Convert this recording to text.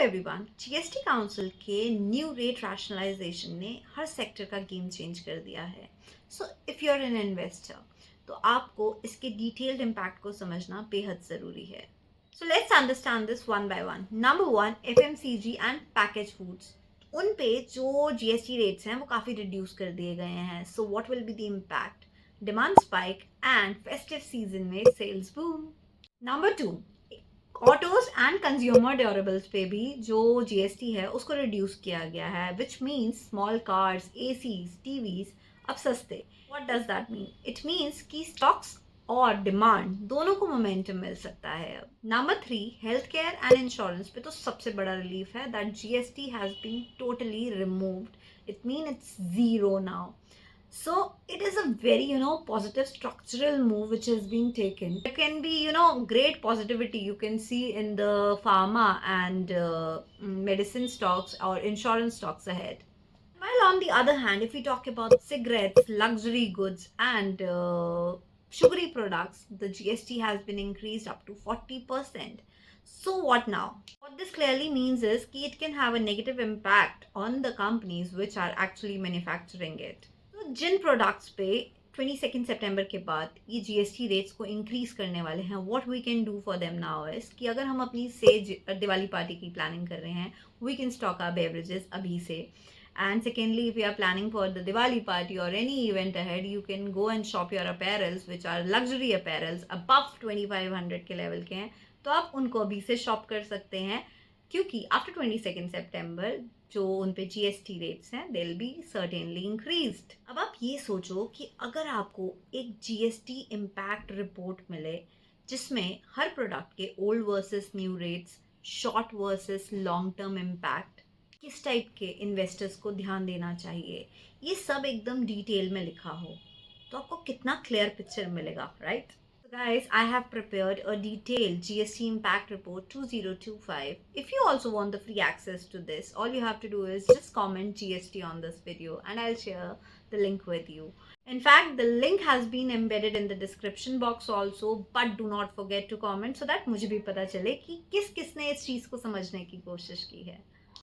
Everyone, GST council के new rate rationalisation ने हर सेक्टर का गेम चेंज कर दिया है। So if you are an investor तो आपको इसके डिटेल्ड इम्पैक्ट को समझना बेहद ज़रूरी है। So let's understand this one by one. Number one, FMCG and package foods. उन पे जो जीएसटी रेट्स हैं वो काफ़ी रिड्यूस कर दिए गए हैं। So what will be the impact? Demand spike and festive season में sales boom. Number two, autos and consumer durables पे भी जो जीएसटी है उसको रिड्यूस किया गया है, which means small cars, ACs, TVs अब सस्ते। What does that mean? It means कि स्टॉक्स और डिमांड दोनों को मोमेंटम मिल सकता है अब। Number three, health care and insurance पे तो सबसे बड़ा रिलीफ है that GST has been totally removed. It mean it's zero now. So it is a very, positive structural move which has been taken. There can be, great positivity you can see in the pharma and medicine stocks or insurance stocks ahead. While on the other hand, if we talk about cigarettes, luxury goods, and sugary products, the GST has been increased up to 40%. So what now? What this clearly means is that it can have a negative impact on the companies which are actually manufacturing it. तो जिन products पे 22 सितंबर के बाद ये GST rates को increase करने वाले हैं, what we can do for them now is कि अगर हम अपनी दिवाली पार्टी की प्लानिंग कर रहे हैं, we can stock our beverages अभी से. And secondly, if you are planning for the Diwali party or any event ahead, you can go and shop your apparels, which are luxury apparels above 2500 के level के हैं, तो आप उनको अभी से शॉप कर सकते हैं, क्योंकि आफ्टर 22 सितंबर जो उन पे जीएसटी रेट्स हैं they will be certainly increased. अब आप ये सोचो कि अगर आपको एक जीएसटी इम्पैक्ट रिपोर्ट मिले जिसमें हर प्रोडक्ट के old versus new rates, short versus long term impact, किस टाइप के इन्वेस्टर्स को ध्यान देना चाहिए, ये सब एकदम डिटेल में लिखा हो, तो आपको कितना क्लियर पिक्चर मिलेगा, right? Guys, I have prepared a detailed GST impact report 2025. If you also want the free access to this, all you have to do is just comment GST on this video and I'll share the link with you. In fact, the link has been embedded in the description box also, but do not forget to comment so that मुझे भी पता चले कि किस किसने इस चीज़ को समझने की कोशिश की है.